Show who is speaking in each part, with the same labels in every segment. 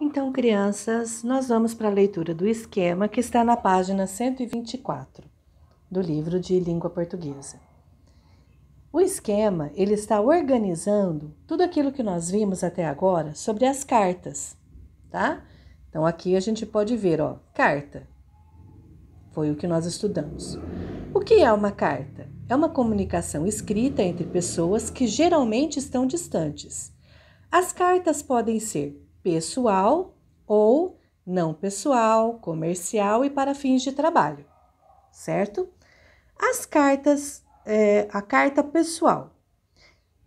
Speaker 1: Então, crianças, nós vamos para a leitura do esquema que está na página 124 do livro de língua portuguesa. O esquema, ele está organizando tudo aquilo que nós vimos até agora sobre as cartas, tá? Então, aqui a gente pode ver, ó, carta. Foi o que nós estudamos. O que é uma carta? É uma comunicação escrita entre pessoas que geralmente estão distantes. As cartas podem ser pessoal ou não pessoal, comercial e para fins de trabalho, certo? As cartas, a carta pessoal.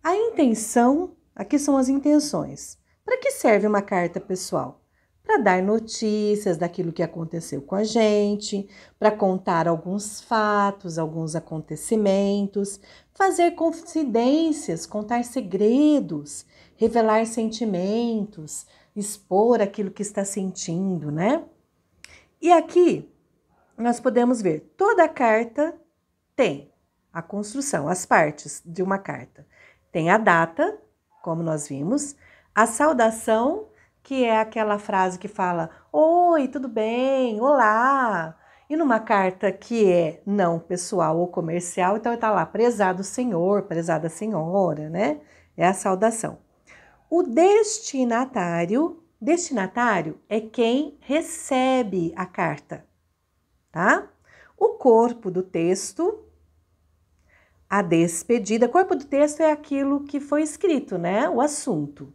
Speaker 1: A intenção, aqui são as intenções. Para que serve uma carta pessoal? Para dar notícias daquilo que aconteceu com a gente, para contar alguns fatos, alguns acontecimentos, fazer confidências, contar segredos, revelar sentimentos, expor aquilo que está sentindo, né? E aqui nós podemos ver, toda carta tem a construção, as partes de uma carta. Tem a data, como nós vimos, a saudação, que é aquela frase que fala, oi, tudo bem, olá. E numa carta que é não pessoal ou comercial, então está lá, prezado senhor, prezada senhora, né? É a saudação. O destinatário é quem recebe a carta, tá? O corpo do texto, a despedida. Corpo do texto é aquilo que foi escrito, né? O assunto.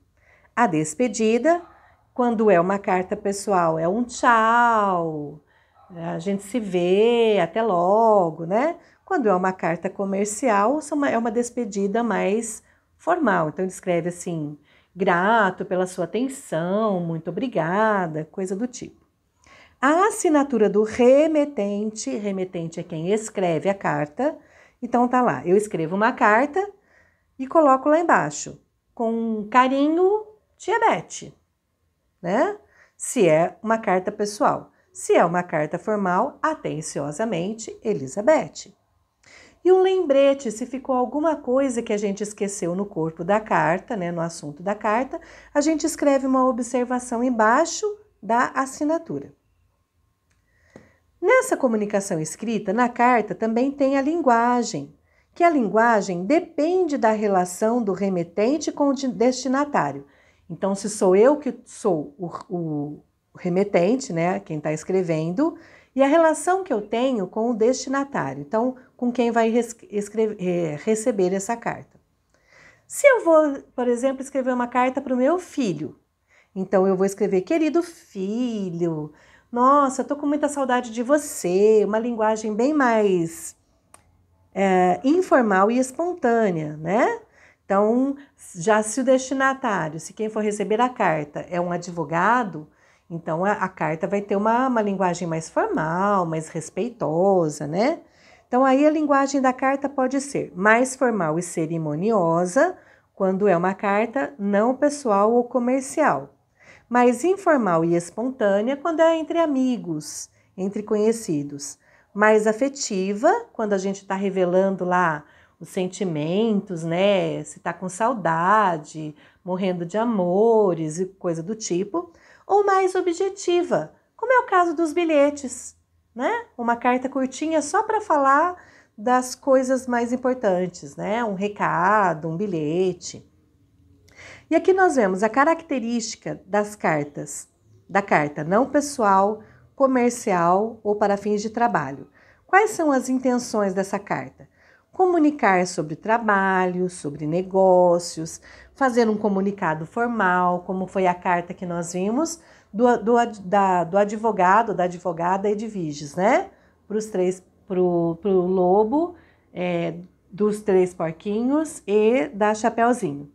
Speaker 1: A despedida, quando é uma carta pessoal, é um tchau, a gente se vê, até logo, né? Quando é uma carta comercial, é uma despedida mais formal. Então, ele escreve assim, grato pela sua atenção, muito obrigada, coisa do tipo. A assinatura do remetente é quem escreve a carta. Então, tá lá, eu escrevo uma carta e coloco lá embaixo, com carinho, Tia Beth, né? Se é uma carta pessoal. Se é uma carta formal, atenciosamente, Elizabeth. E um lembrete, se ficou alguma coisa que a gente esqueceu no corpo da carta, né, no assunto da carta, a gente escreve uma observação embaixo da assinatura. Nessa comunicação escrita, na carta, também tem a linguagem, que a linguagem depende da relação do remetente com o destinatário. Então, se sou eu que sou o remetente, né, quem está escrevendo, e a relação que eu tenho com o destinatário, então, com quem vai receber essa carta. Se eu vou, por exemplo, escrever uma carta para o meu filho, então eu vou escrever, querido filho, nossa, estou com muita saudade de você, uma linguagem bem mais informal e espontânea, né? Então, já se o destinatário, se quem for receber a carta é um advogado, então a carta vai ter uma linguagem mais formal, mais respeitosa, né? Então, aí a linguagem da carta pode ser mais formal e cerimoniosa, quando é uma carta não pessoal ou comercial. Mais informal e espontânea, quando é entre amigos, entre conhecidos. Mais afetiva, quando a gente está revelando lá os sentimentos, né? Se está com saudade, morrendo de amores e coisa do tipo. Ou mais objetiva, como é o caso dos bilhetes, né? Uma carta curtinha só para falar das coisas mais importantes, né? Um recado, um bilhete. E aqui nós vemos a característica das cartas, da carta não pessoal, comercial ou para fins de trabalho. Quais são as intenções dessa carta? Comunicar sobre trabalho, sobre negócios, fazer um comunicado formal, como foi a carta que nós vimos do advogado, da advogada Edviges, né? Pro lobo, dos 3 porquinhos e da Chapeuzinho,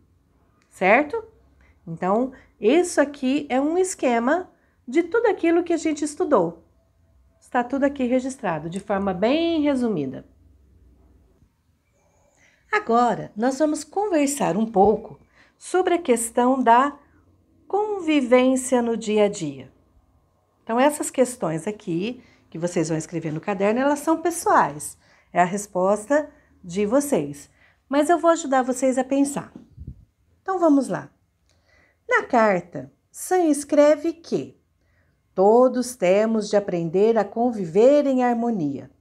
Speaker 1: certo? Então, isso aqui é um esquema de tudo aquilo que a gente estudou. Está tudo aqui registrado de forma bem resumida. Agora, nós vamos conversar um pouco sobre a questão da convivência no dia a dia. Então, essas questões aqui, que vocês vão escrever no caderno, elas são pessoais. É a resposta de vocês. Mas eu vou ajudar vocês a pensar. Então, vamos lá. Na carta, Sam escreve que todos temos de aprender a conviver em harmonia.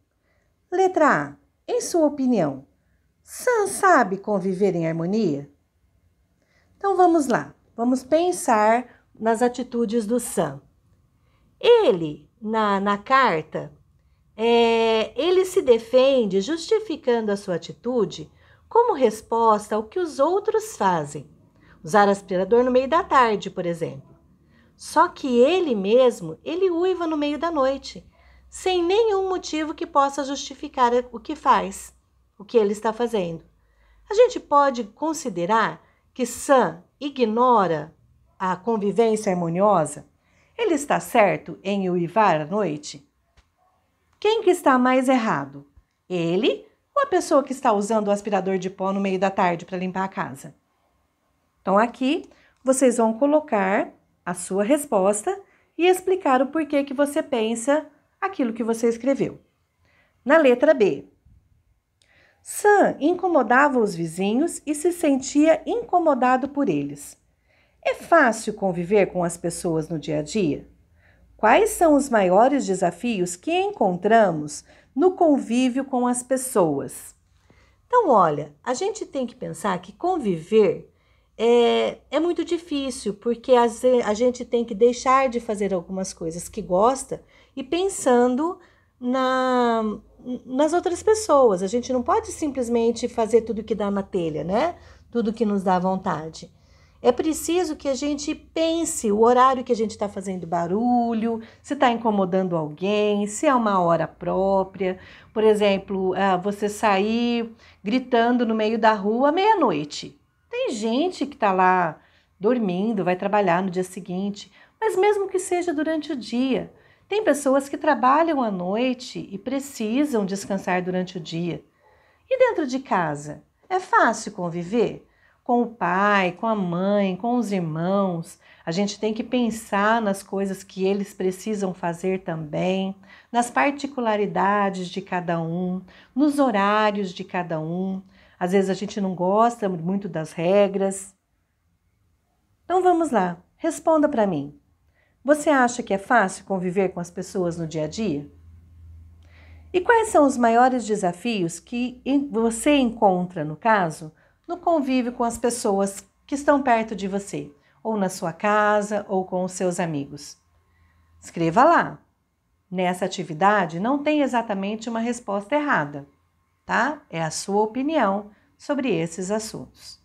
Speaker 1: Letra A. Em sua opinião, Sam sabe conviver em harmonia? Então vamos lá, vamos pensar nas atitudes do Sam. Ele, na carta, ele se defende justificando a sua atitude como resposta ao que os outros fazem. Usar aspirador no meio da tarde, por exemplo. Só que ele mesmo, ele uiva no meio da noite, sem nenhum motivo que possa justificar o que faz, o que ele está fazendo. A gente pode considerar que Sam ignora a convivência harmoniosa? Ele está certo em uivar à noite? Quem que está mais errado? Ele ou a pessoa que está usando o aspirador de pó no meio da tarde para limpar a casa? Então aqui vocês vão colocar a sua resposta e explicar o porquê que você pensa aquilo que você escreveu. Na letra B. Sam incomodava os vizinhos e se sentia incomodado por eles. É fácil conviver com as pessoas no dia a dia? Quais são os maiores desafios que encontramos no convívio com as pessoas? Então, olha, a gente tem que pensar que conviver é muito difícil, porque a gente tem que deixar de fazer algumas coisas que gosta e pensando nas outras pessoas. A gente não pode simplesmente fazer tudo que dá na telha, né? Tudo que nos dá vontade. É preciso que a gente pense o horário que a gente está fazendo barulho, se está incomodando alguém, se é uma hora própria. Por exemplo, você sair gritando no meio da rua à meia-noite. Tem gente que está lá dormindo, vai trabalhar no dia seguinte, mas mesmo que seja durante o dia. Tem pessoas que trabalham à noite e precisam descansar durante o dia. E dentro de casa, é fácil conviver? Com o pai, com a mãe, com os irmãos. A gente tem que pensar nas coisas que eles precisam fazer também, nas particularidades de cada um, nos horários de cada um. Às vezes a gente não gosta muito das regras. Então vamos lá, responda para mim. Você acha que é fácil conviver com as pessoas no dia a dia? E quais são os maiores desafios que você encontra, no caso, no convívio com as pessoas que estão perto de você, ou na sua casa, ou com os seus amigos? Escreva lá. Nessa atividade não tem exatamente uma resposta errada, tá? É a sua opinião sobre esses assuntos.